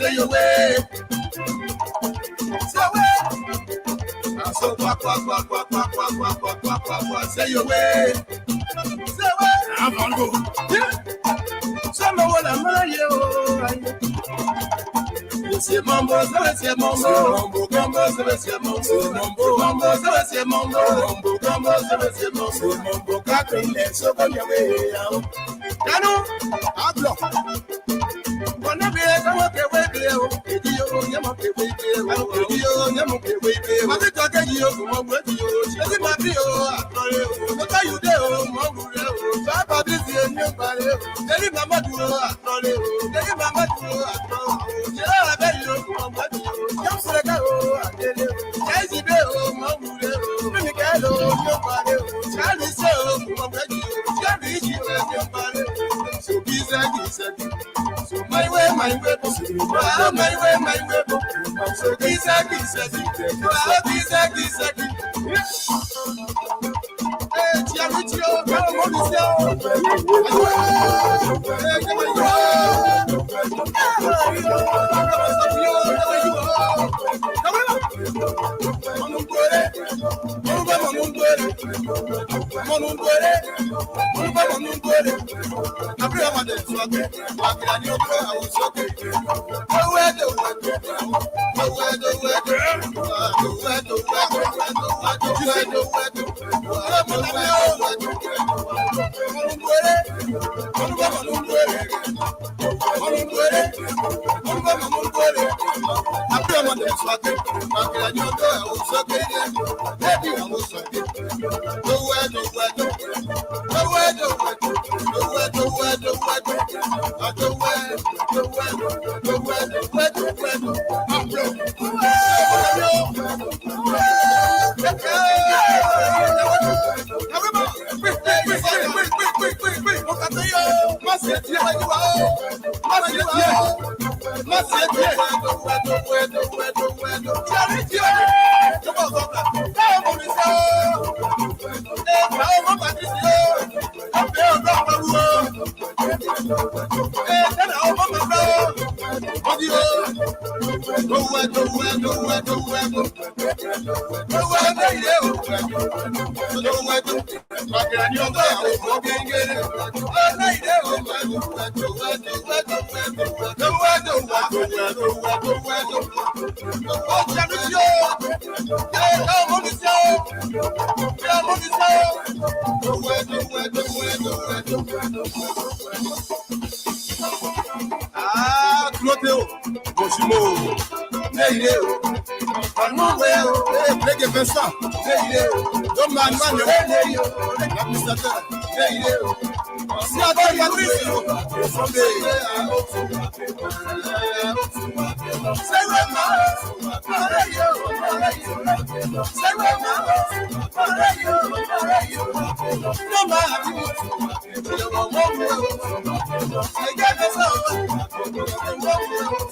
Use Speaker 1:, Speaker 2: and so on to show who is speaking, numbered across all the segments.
Speaker 1: Say your way. So say your way. I'm on go. Someone I'm you. C'est mambo, c'est mambo, mambo, mambo, c'est mambo, mambo, mambo, c'est mambo, mambo, mambo, c'est mambo, mambo, kakile, so come your way out. Kanu, ablo. Wanna be a come up away, idio, yama away, idio, yama away. What the talk you from what you, she might be what are you there, mambo, Papa busy and your body, tell him mama to tell him mama to so my way,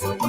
Speaker 1: so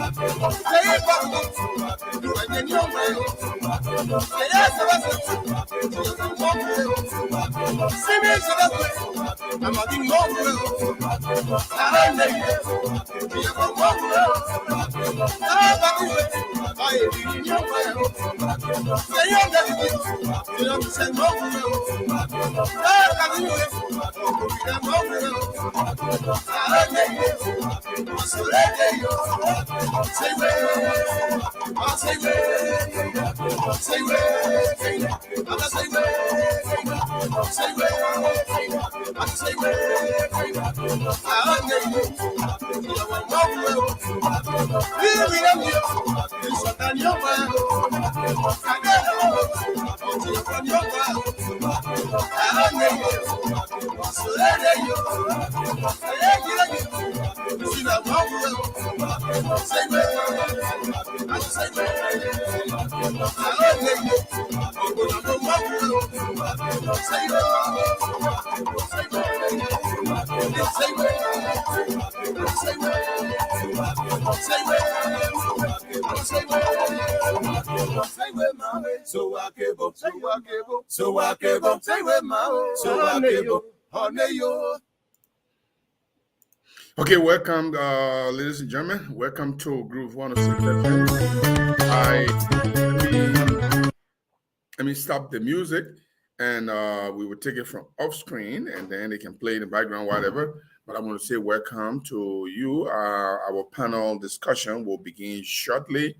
Speaker 1: Okay, welcome, ladies and gentlemen. Welcome to Groove 106. Let me stop the music, and we will take it from off screen, and then they can play in the background, whatever. But I want to say welcome to you. Our panel discussion will begin shortly.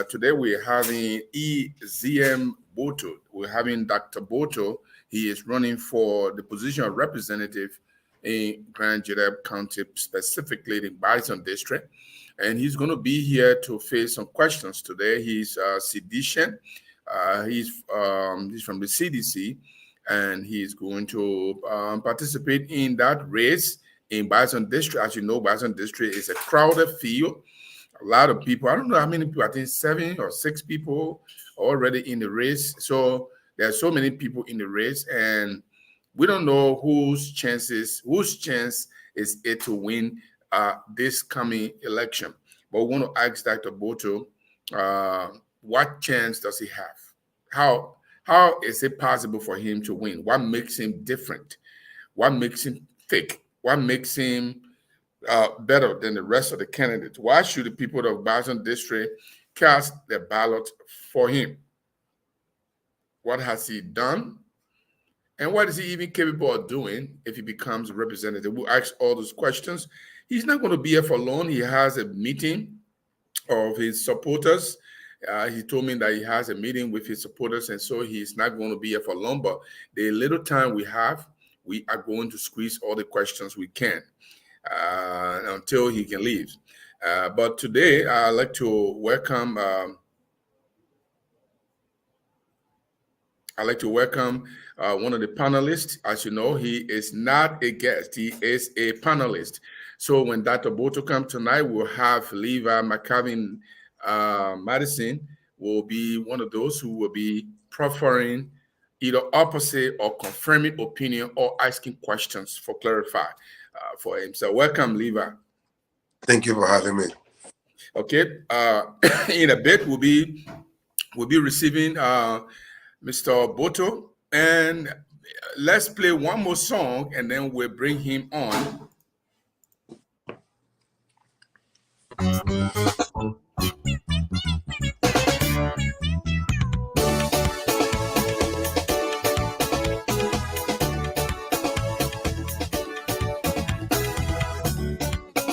Speaker 1: Today we're having EZM Gbote. We're having Dr. Gbote. He is running for the position of representative in Grand Gedeh County, specifically the Gbarzon District. And he's going to be here to face some questions today. He's CDCian. He's from the CDC, and he's going to participate in that race in Gbarzon District. As you know, Gbarzon District is a crowded field. A lot of people, I don't know how many people, I think 7 or 6 people already in the race. So there are so many people in the race, and we don't know whose chance is it to win this coming election. But we want to ask Dr. Gbote, what chance does he have? How is it possible for him to win? What makes him different? What makes him thick? What makes him better than the rest of the candidates? Why should the people of Gbarzon District cast their ballot for him? What has he done? And what is he even capable of doing if he becomes a representative? We'll ask all those questions. He's not going to be here for long. He has a meeting of his supporters. He told me that he has a meeting with his supporters, and so he's not going to be here for long. But the little time we have, we are going to squeeze all the questions we can until he can leave. But today, I'd like to welcome one of the panelists. As you know, he is not a guest. He is a panelist. So when Dr. Gbote comes tonight, we'll have Levi McCavin Madison will be one of those who will be proffering either opposite or confirming opinion or asking questions for clarify for him. So welcome, Levi.
Speaker 2: Thank you for having me.
Speaker 1: Okay. In a bit, we'll be receiving Mr. Gbote, and let's play one more song, and then we'll bring him on.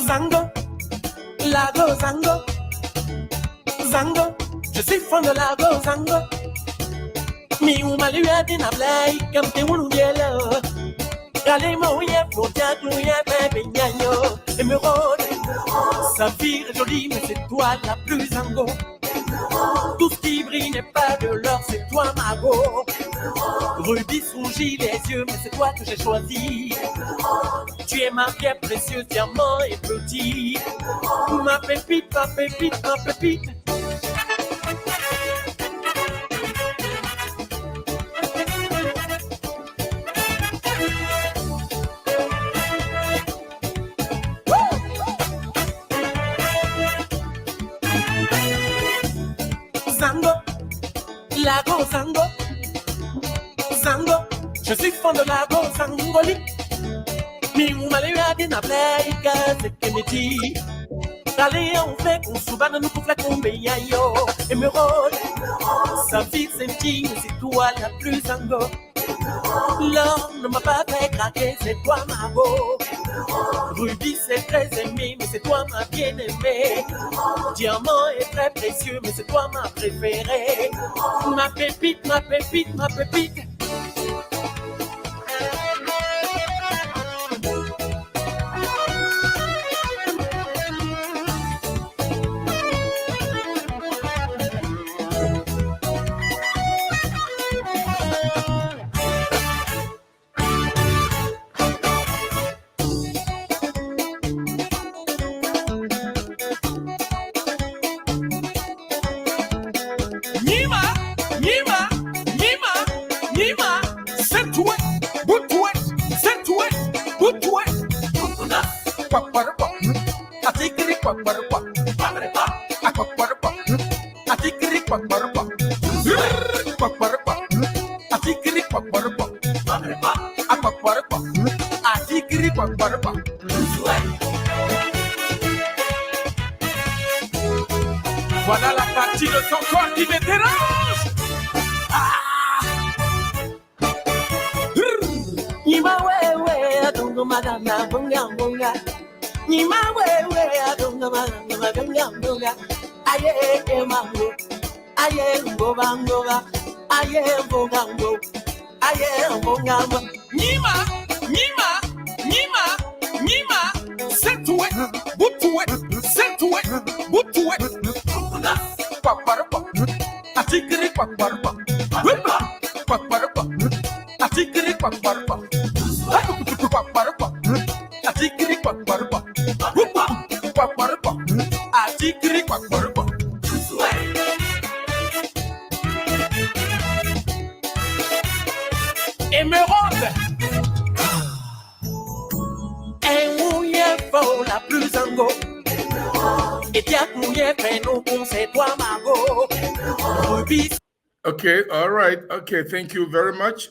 Speaker 3: Zango, Lago Zango, Zango, je suis fan de Lago Zango. Mi umaluya dina play, kamte wunu yellow. Gale mo ye pour tiatu ye bébé nyanyo. Émeraude, saphir joli, mais c'est toi la plus Zango. Tout ce qui brille n'est pas de l'or, c'est toi Mago. Rubis rougit les yeux, mais c'est toi que j'ai choisi. Tu es ma pierre précieuse, diamant et petit. Ma pépite, ma pépite, ma pépite. Zango, Lago Zango, Zango, je suis fan de Lago Zangoli. Mi umalea dina blaika zekemeti. Allez, on fait qu'on soubane nous pour faire tomber yo. Émeraude, sa vie sentie, c'est toi la plus Zango. L'homme ne m'a pas fait craquer, c'est toi ma beau. Ruby c'est très aimé, mais c'est toi ma bien-aimée. Diamant est très précieux, mais c'est toi ma préférée. Ma pépite, ma pépite, ma pépite. Voilà la partie de son corps qui me dérange. Nima wewe adongo magana bonga bonga. Nima wewe adongo magana bonga bonga. Aye mango, aye bonga bonga, aye bonga bonga, aye bonga bonga. Nima, nima, nima, nima. Setoué, boutoué, setoué, boutoué. Quackbarapa, atikiri quackbarapa, quackbarapa, atikiri quackbarapa, quackbarapa, atikiri quackbarapa, quackbarapa, atikiri quackbarapa. Émeraude, un mouillé pour la plus Zango.
Speaker 4: Okay, all right. Okay, thank you very much.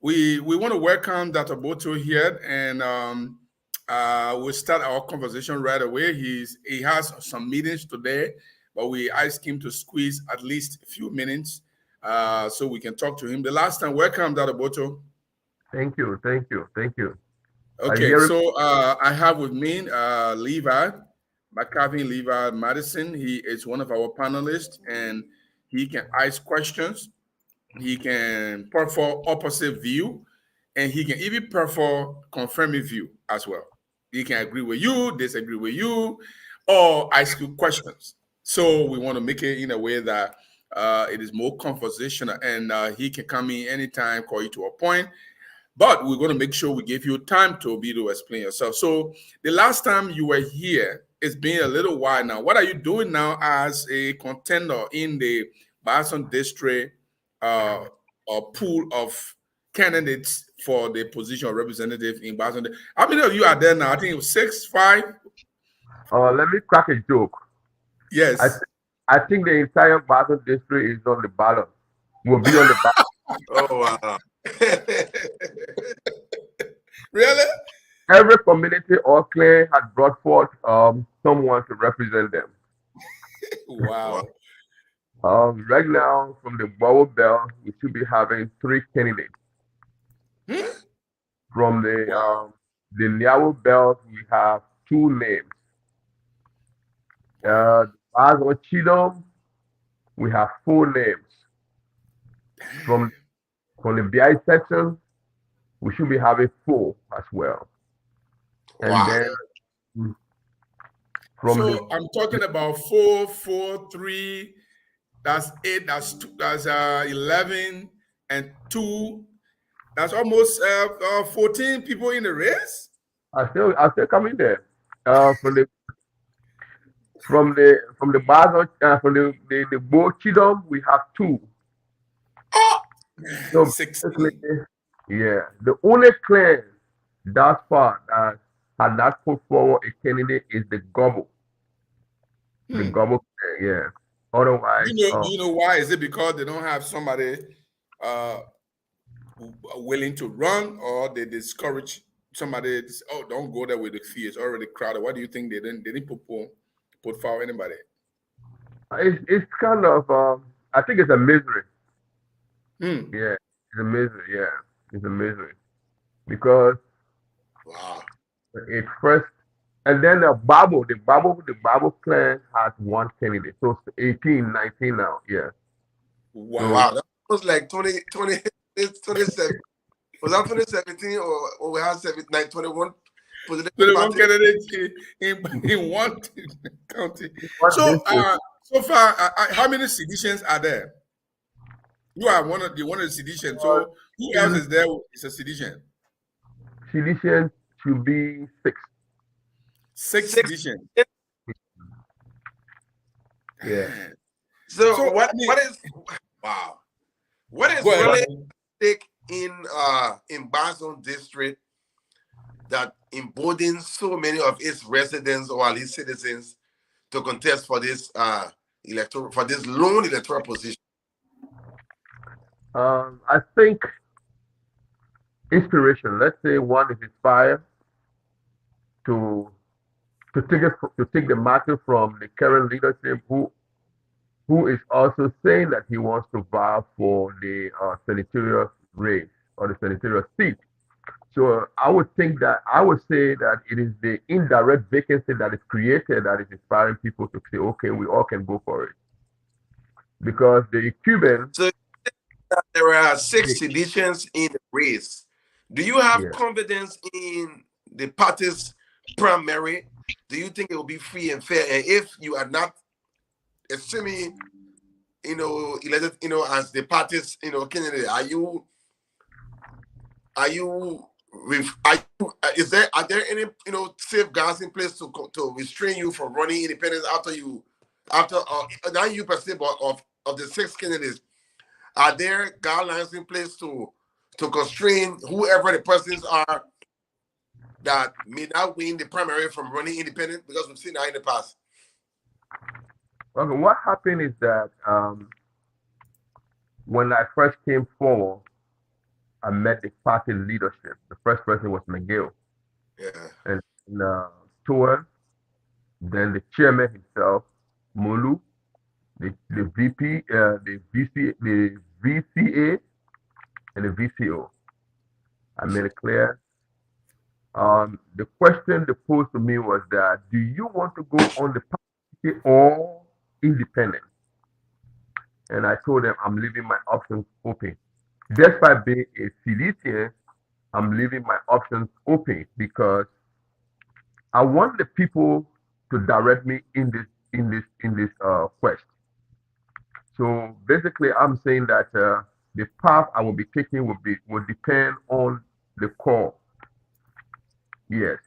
Speaker 4: We want to welcome Dr. Gbote here, and we'll start our conversation right away. He has some meetings today, but we asked him to squeeze at least a few minutes so we can talk to him. The last time, welcome, Dr. Gbote.
Speaker 5: Thank you.
Speaker 4: Okay, so I have with me Levi, McCarthy Levi Madison. He is one of our panelists, and he can ask questions. He can put for opposite view, and he can even put for confirming view as well. He can agree with you, disagree with you, or ask you questions. So we want to make it in a way that it is more conversational, and he can come in anytime, call you to a point. But we're going to make sure we give you time to be able to explain yourself. So the last time you were here, it's been a little while now. What are you doing now as a contender in the Gbarzon District pool of candidates for the position of representative in Gbarzon? How many of you are there now? I think it was 6, 5.
Speaker 5: Let me crack a joke.
Speaker 4: Yes.
Speaker 5: I think the entire Gbarzon District is on the ballot. Will be on the ballot.
Speaker 2: Oh, wow.
Speaker 4: Really?
Speaker 5: Every community or clan has brought forth someone to represent them.
Speaker 4: Wow.
Speaker 5: Right now, from the Gbote belt, we should be having 3 candidates. From the Niawo belt, we have 2 names. Gbarzon Chidom, we have 4 names. From the BI section, we should be having 4 as well. And then
Speaker 4: I'm talking about 4, 4, 3, that's 8, that's 2, that's 11, and 2. That's almost 14 people in the race.
Speaker 5: I still coming there. From the Gbarzon, from the Gbote Chidom, we have 2. So
Speaker 4: 16.
Speaker 5: Yeah, the only clan thus far that had not put forward a candidate is the Gbote. The Gbote clan, yeah. Otherwise,
Speaker 4: you know why? Is it because they don't have somebody willing to run, or they discourage somebody? Oh, don't go there with the fee. It's already crowded. What do you think they didn't put forward anybody?
Speaker 5: it's kind of I think it's a misery.
Speaker 4: Hmm.
Speaker 5: Yeah, it's a misery. Yeah, it's a misery because it first, and then the Bible clan has one candidate, so it's 18, 19 now. Yeah.
Speaker 2: Wow, that was like 27. Was that 2017 or we had 21 political
Speaker 4: 21 candidates in one county. So so far, how many CDCians are there? You are one of the CDCians. So who else is there? Is a CDCian?
Speaker 5: CDCian should be 6.
Speaker 4: 6 CDCians.
Speaker 5: Yeah.
Speaker 2: So what is really big in Gbarzon District that emboldens so many of its residents or at least citizens to contest for this lone electoral position?
Speaker 5: I think inspiration. Let's say one is inspired to take the matter from the current leadership who is also saying that he wants to vie for the senatorial race or the senatorial seat. So I would say that it is the indirect vacancy that is created that is inspiring people to say, okay, we all can go for it. Because the Cuban.
Speaker 2: So there are 6 CDCians in the race. Do you have confidence in the party's primary? Do you think it will be free and fair? And if you are not assuming, elected, as the party's, candidate, are there any, safeguards in place to restrain you from running independent now you perceive of the 6 candidates? Are there guidelines in place to constrain whoever the persons are that may not win the primary from running independent? Because we've seen that in the past.
Speaker 5: Okay, what happened is that when I first came forward, I met the party leadership. The first person was McGill.
Speaker 2: Yeah.
Speaker 5: And Tour, then the chairman himself, Mulu, the VP, the VCA, and the VCO. I made it clear. The question they posed to me was that, do you want to go on the party or independent? And I told them I'm leaving my options open. Despite being a CDCian, I'm leaving my options open because I want the people to direct me in this quest. So basically, I'm saying that the path I will be taking will depend on the core. Yes,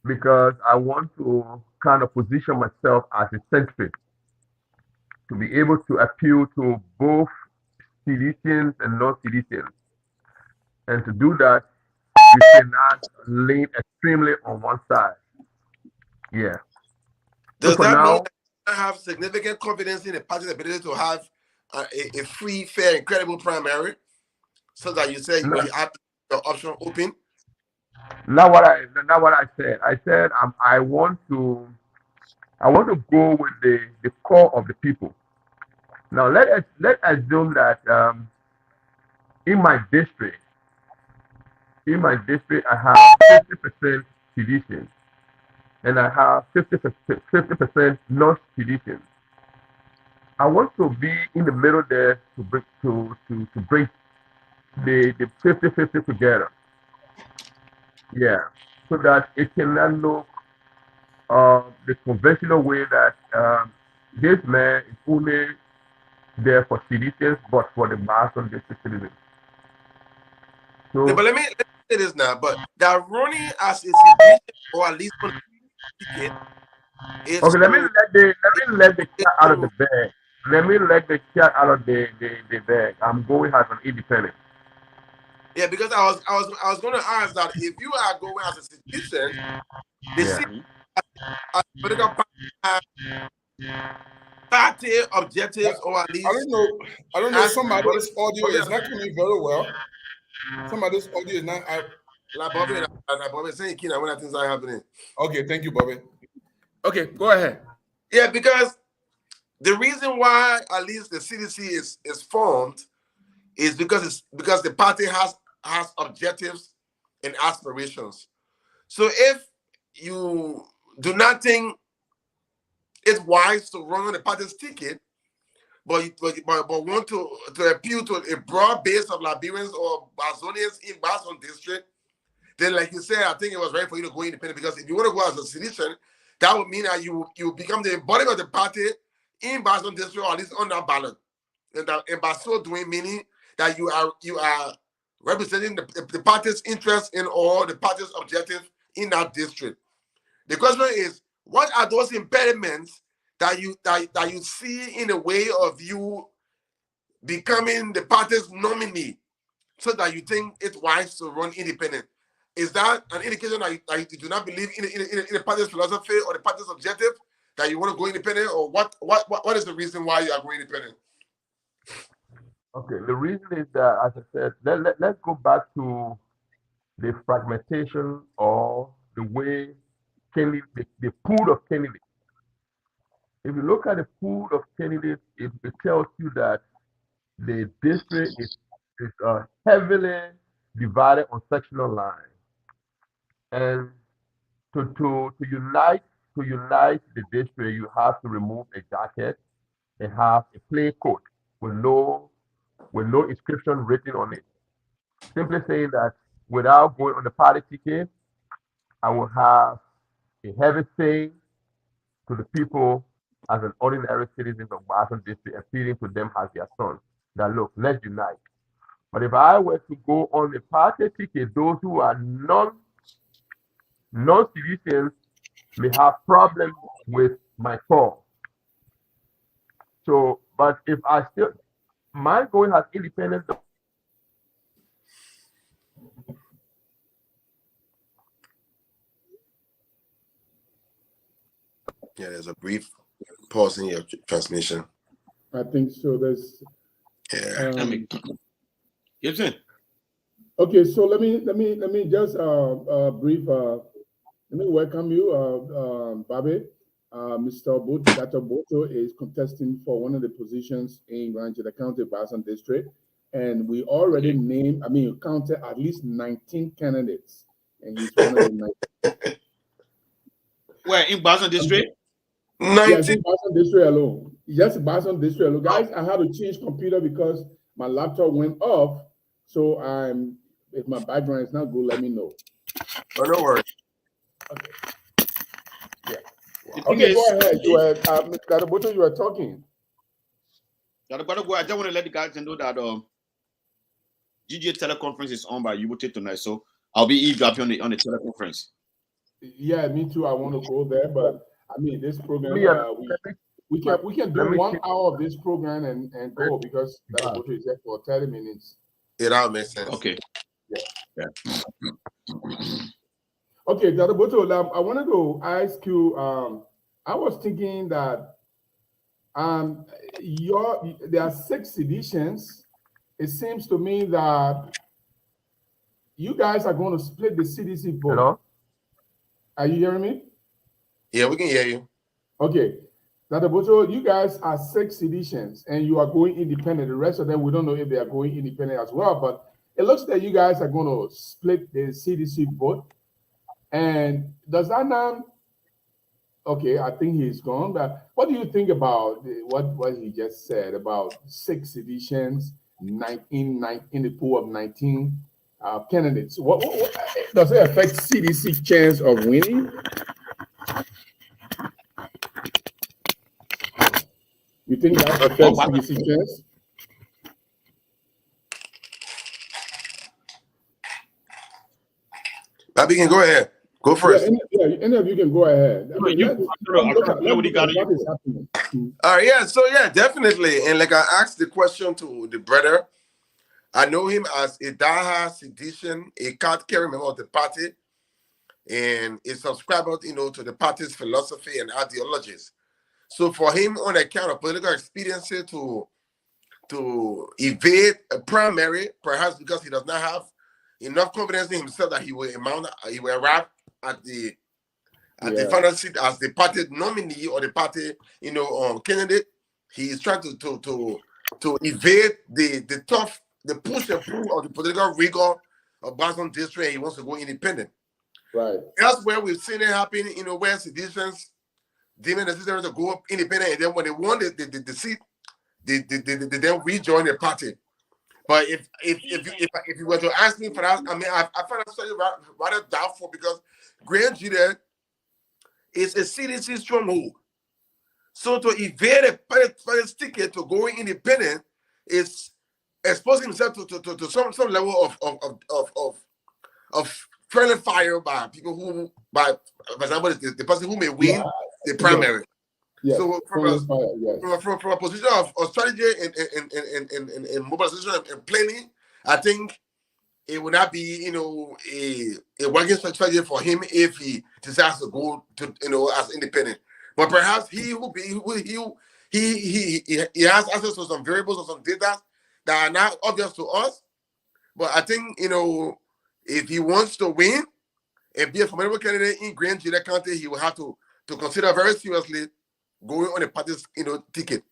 Speaker 5: because I want to kind of position myself as a centrist to be able to appeal to both CDCians and non-CDCians. And to do that, you cannot lean extremely on one side. Yeah.
Speaker 2: Does that mean that you have significant confidence in the party's ability to have a free, fair, and credible primary, so that you say you have the option open?
Speaker 5: Not what I said. I said I want to go with the core of the people. Now let's assume that in my district I have 50% CDCians and I have 50% non-CDCians. I want to be in the middle there to bring the 50-50 together. Yeah, so that it cannot look the conventional way that this man is only there for CDCians, but for the Gbarzon District citizens. So,
Speaker 2: yeah, but let me say this now. But that running as a CDCian, or at least one ticket, is
Speaker 5: okay. Let me let the cat out of the bag. Let me let the cat out of the bag. I'm going as an independent.
Speaker 2: Yeah, because I was going to ask that if you are going as a citizen, the political party have 30 party objectives, or at least
Speaker 4: I don't know. Somebody's audio is not coming very well. Somebody's audio is not.
Speaker 2: Bobby saying, "Kina, when things are happening."
Speaker 4: Okay, thank you, Bobby. Okay, go ahead.
Speaker 2: Yeah, because the reason why at least the CDC is formed is because the party has objectives and aspirations. So if you do not think it's wise to run on the party's ticket, but want to appeal to a broad base of Liberians or Gbarzonians in Gbarzon District, then like you said, I think it was right for you to go independent, because if you want to go as a CDCian, that would mean that you become the embodiment of the party in Gbarzon District, or at least on that ballot. And by so doing, meaning that you are representing the party's interest in all the party's objectives in that district. The question is, what are those impediments that you see in the way of you becoming the party's nominee, so that you think it's wise to run independent? Is that an indication that you do not believe in the party's philosophy or the party's objective, that you want to go independent, or what is the reason why you are going independent?
Speaker 5: Okay, the reason is that, as I said, let's go back to the fragmentation or the way the pool of candidates. If you look at the pool of candidates, it tells you that the district is heavily divided on sectional lines. And to unite the district, you have to remove a jacket and have a plain coat with no inscription written on it. Simply saying that without going on the party ticket, I will have a heavy say to the people as an ordinary citizen of Gbarzon District, appealing to them as their son, that look, let's unite. But if I were to go on the party ticket, those who are non-citizens may have problems with my call. So, but if I still, my going as independent.
Speaker 2: Yeah, there's a brief pause in your transmission.
Speaker 6: I think so. There's.
Speaker 2: Gibson.
Speaker 6: Okay, so let me just brief. Let me welcome you, Bobby. Mr. Gbote, Dr. Gbote is contesting for one of the positions in Grand Gedeh County, Gbarzon District, and we already counted at least 19 candidates, and he's one of the 19.
Speaker 7: Where in Gbarzon District?
Speaker 2: 19.
Speaker 6: Yes, in Gbarzon District alone. Just Gbarzon District alone. Guys, I had to change computer because my laptop went off. So if my background is not good, let me know.
Speaker 2: Oh, don't worry.
Speaker 6: Okay. Yeah. Okay, go ahead. Mr. Gbote, you are talking.
Speaker 7: Dr. Gbote, I just want to let the guys know that GGA teleconference is on by Gbote tonight, so I'll be eavesdropping on the teleconference.
Speaker 6: Yeah, me too. I want to go there, but I mean, this program, we can do 1 hour of this program and go, because Dr. Gbote is there for 30 minutes.
Speaker 2: It all makes sense.
Speaker 7: Okay.
Speaker 6: Yeah. Okay, Dr. Gbote, I wanted to ask you. I was thinking that there are 6 editions. It seems to me that you guys are going to split the CDC vote.
Speaker 5: Hello?
Speaker 6: Are you hearing me?
Speaker 2: Yeah, we can hear you.
Speaker 6: Okay. Dr. Gbote, you guys are 6 editions and you are going independent. The rest of them, we don't know if they are going independent as well, but it looks like you guys are going to split the CDC vote. And does that now, okay, I think he's gone, but what do you think about what he just said about 6 editions, 19 in the pool of 19 candidates? What does it affect CDC chance of winning? You think that affects CDC chance?
Speaker 2: Bobby, can go ahead. Go first.
Speaker 6: Yeah, any of you can go ahead. I mean, look at what is happening.
Speaker 2: All right, yeah, so yeah, definitely. And like I asked the question to the brother, I know him as a diehard CDCian, a card-carrying member of the party, and a subscriber, to the party's philosophy and ideologies. So for him, on account of political expediency to evade a primary, perhaps because he does not have enough confidence in himself that he will arrive at the final seat as the party nominee or the party candidate. He is trying to evade the push and pull of the political rigor of Gbarzon District. He wants to go independent.
Speaker 6: Right.
Speaker 2: That's where we've seen it happen, where citizens deeming necessary to go up independent, and then when they won the seat, they then rejoin the party. But if you were to ask me for that, I mean, I find that rather doubtful, because Grand Gedeh is a CDC stronghold. So to evade a party ticket to go independent is exposing himself to some level of friendly fire by people who, for example, the person who may win the primary.
Speaker 6: Yes.
Speaker 2: So from a position of strategy and mobilization and planning, I think it would not be a working strategy for him if he decides to go to as independent. But perhaps he has access to some variables or some data that are not obvious to us. But I think if he wants to win and be a formidable candidate in Grand Gedeh County, he will have to consider very seriously going on a party's ticket.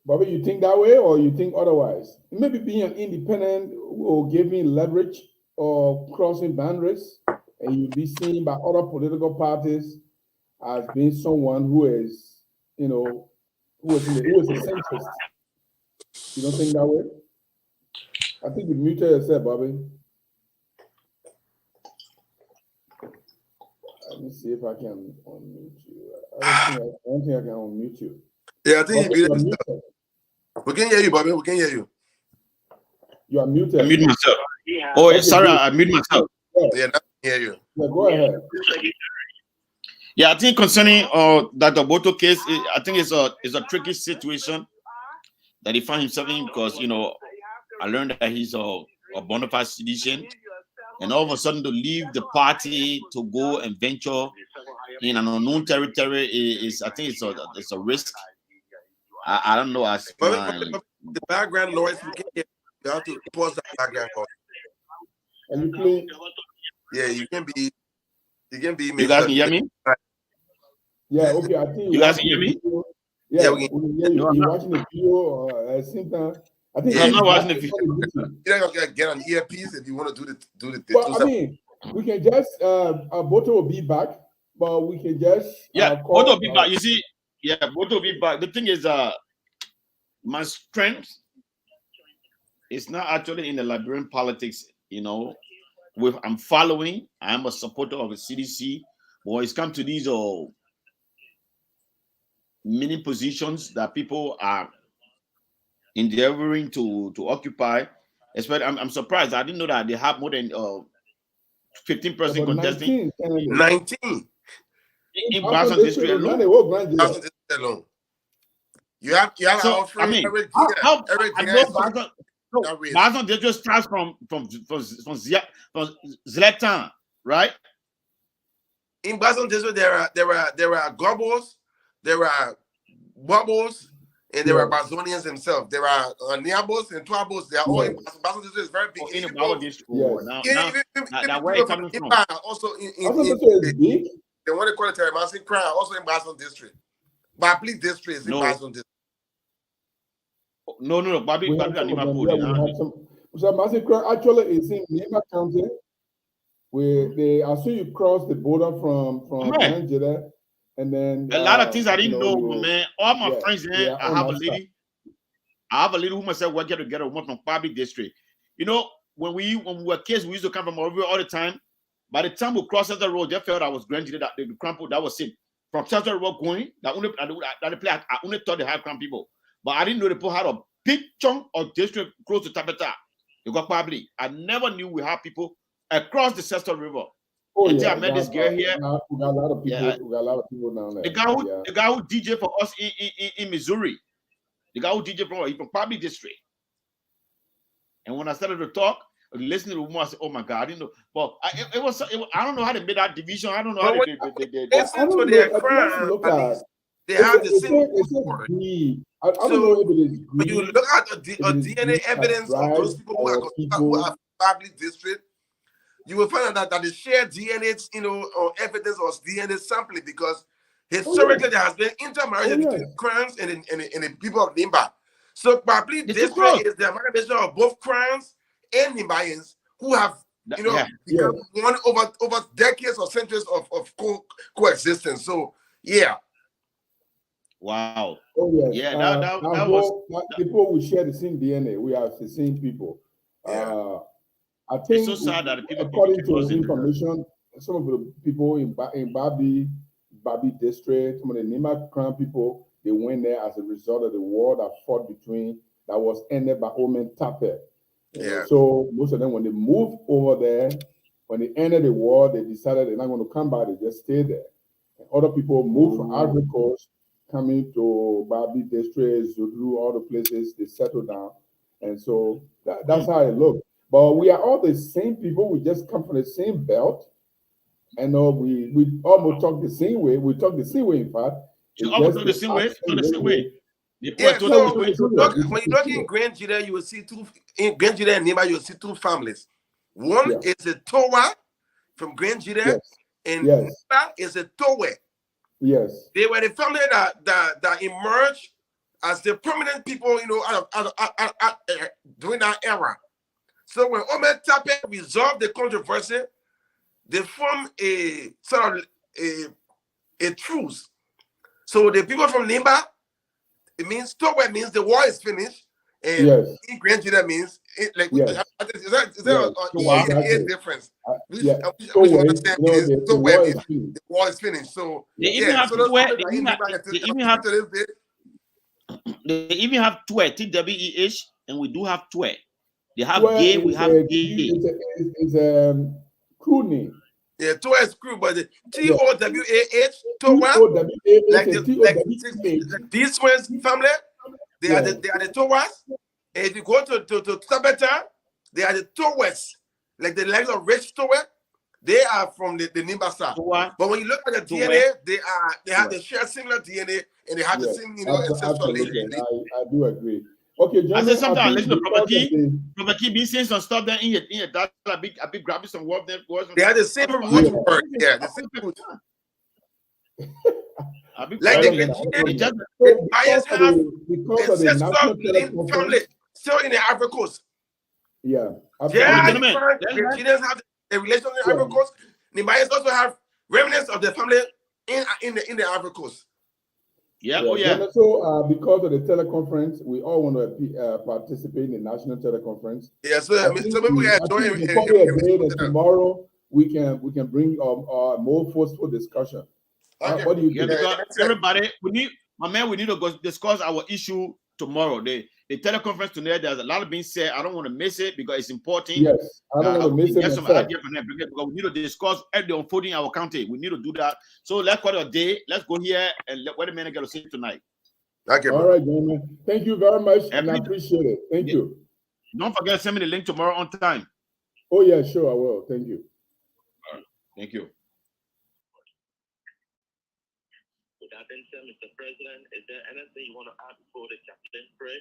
Speaker 6: Bobby, you think that way, or you think otherwise? Maybe being an independent will give him leverage or crossing boundaries, and you'll be seen by other political parties as being someone who is, who is a centrist. You don't think that way? I think you muted yourself, Bobby. Let me see if I can unmute you. I don't think I can unmute you.
Speaker 2: Yeah, I think we can hear you, Bobby. We can hear you.
Speaker 6: You are muted.
Speaker 7: I mute myself. Oh, okay, sorry, I mute myself.
Speaker 2: Yeah, now I hear you.
Speaker 6: Yeah, go ahead.
Speaker 7: Yeah, I think concerning that the Gbote case, I think it's a tricky situation that he found himself in, because I learned that he's a bona fide CDCian, and all of a sudden to leave the party to go and venture in an unknown territory is I think it's a risk. I don't know.
Speaker 2: The background noise, you have to pause the background noise.
Speaker 6: And you play.
Speaker 2: Yeah, you can be.
Speaker 7: You guys can hear me?
Speaker 6: Yeah, okay. I think
Speaker 7: you guys can hear me.
Speaker 6: Yeah, we can hear you. You're watching the video. I think
Speaker 7: I'm not watching the video.
Speaker 2: You're not gonna get an earpiece if you want to do the.
Speaker 6: Well, I mean, we can just Gbote will be back, but we can just
Speaker 7: Gbote will be back. You see, Gbote will be back. The thing is, my strength is not actually in the Liberian politics. I'm following. I am a supporter of the CDC. But when it's come to these many positions that people are endeavoring to occupy, especially, I'm surprised. I didn't know that they have more than 15 person contesting.
Speaker 2: 19
Speaker 7: in Gbarzon District
Speaker 2: alone. You have
Speaker 7: so, I mean, Gbarzon District starts from Zlatan, right?
Speaker 2: In Gbarzon District, there are Gobos, there are Bubbles, and there are Gbarzonians themselves. There are Niabos and Twabos. They are all in Gbarzon District is very big.
Speaker 7: In the Gbarzon District. Now where it's coming from?
Speaker 2: Also in they want to call it Terramasi Crown, also in Gbarzon District. Bapli District is in Gbarzon District.
Speaker 7: No, Bobby and Liverpool.
Speaker 6: Actually, it's in Nema County, where as soon you cross the border from Grand Gedeh, and then
Speaker 7: a lot of things I didn't know, man. All my friends there, I have a lady who myself work together with from Bapli District. When we were kids, we used to come from over all the time. By the time we crossed the road, they felt I was Grand Gedeh, that the crumple that was it. From Central Road going, I only thought they had crump people. But I didn't know the people had a big chunk of district close to Tabata. You got Pabli. I never knew we had people across the Cestal River. Until I met this girl here.
Speaker 6: We got a lot of people. We got a lot of people down there.
Speaker 7: The guy who DJ for us in Missouri. The guy who DJ from Pabli District. And when I started to talk, listening to him, I said, "Oh my God, I didn't know." But I don't know how they made that division. I don't know how they
Speaker 2: listen to their crime. They have the same
Speaker 6: word. I don't know if it is green,
Speaker 2: when you look at a DNA evidence of those people who are Babli district, you will find out that they share DNA, or evidence or DNA sampling, because historically there has been intermarriage between Krans and the people of Nimba. So Babli district is the amalgamation of both Krans and Nimbayans who have become one over decades or centuries of coexistence. So yeah.
Speaker 7: Wow.
Speaker 6: Oh yes. That was people we share the same DNA. We are the same people. I think
Speaker 7: it's so sad that people
Speaker 6: according to information, some of the people in Babi district, some of the Nima Crown people, they went there as a result of the war that fought that was ended by Omen Tape. So most of them, when they moved over there, when they ended the war, they decided they're not going to come back, they just stayed there. And other people moved from Ivory Coast, coming to Babi district, Zulu, all the places, they settled down. And so that's how it looked. But we are all the same people. We just come from the same belt. And we almost talk the same way. We talk the same way, in fact.
Speaker 7: You almost talk the same way? Talk the same way.
Speaker 2: Yeah, so when you look in Grand Gedeh, you will see in Grand Gedeh and Nimba, you will see two families. One is the Towa from Grand Gedeh, and Nimba is the Towe.
Speaker 6: Yes.
Speaker 2: They were the family that emerged as the prominent people, during that era. So when Omen Tape resolved the controversy, they formed a sort of a truce. So the people from Nimba, it means Towe means the war is finished, and in Grand Gedeh means is there a difference? We understand the war is finished. So
Speaker 7: they even have Twe, TWEH, and we do have Twe. They have gay, we have gay.
Speaker 6: It's a crew name.
Speaker 2: Yeah, Towa is crew, but the TOWAH, Towa, like these ones family, they are the Towas. And if you go to Tabeta, they are the Towas, like the legs of Rich Towa. They are from the Nimba side. But when you look at the DNA, they share similar DNA, and they have the same ancestral lineage.
Speaker 6: I do agree. Okay, gentlemen,
Speaker 7: I said something. Listen to Prophet Key be saying some stuff there in that I be grabbing some words there.
Speaker 2: They have the same root word. Yeah, the same root. Like the bias have ancestral family still in the Ivory Coast.
Speaker 6: Yeah.
Speaker 2: Ghanaians have a relation in the Ivory Coast. The bias also have remnants of the family in the Ivory Coast.
Speaker 6: So because of the teleconference, we all want to participate in the national teleconference.
Speaker 2: Yes, so maybe we are
Speaker 6: joining. Tomorrow we can bring more forceful discussion. What do you think?
Speaker 7: Because everybody, we need to go discuss our issue tomorrow. The teleconference today, there's a lot being said. I don't want to miss it because it's important.
Speaker 6: Yes, I don't want to miss it.
Speaker 7: Some idea from them because we need to discuss the unfolding in our county. We need to do that. So let's call it a day. Let's go here and let the men get to see tonight.
Speaker 2: Okay,
Speaker 6: all right, gentlemen. Thank you very much, and I appreciate it. Thank you.
Speaker 7: Don't forget to send me the link tomorrow on time.
Speaker 6: Oh yeah, sure, I will. Thank you.
Speaker 7: All right. Thank you.
Speaker 8: With that being said, Mr. President, is there anything you want to add before the chaplain pray?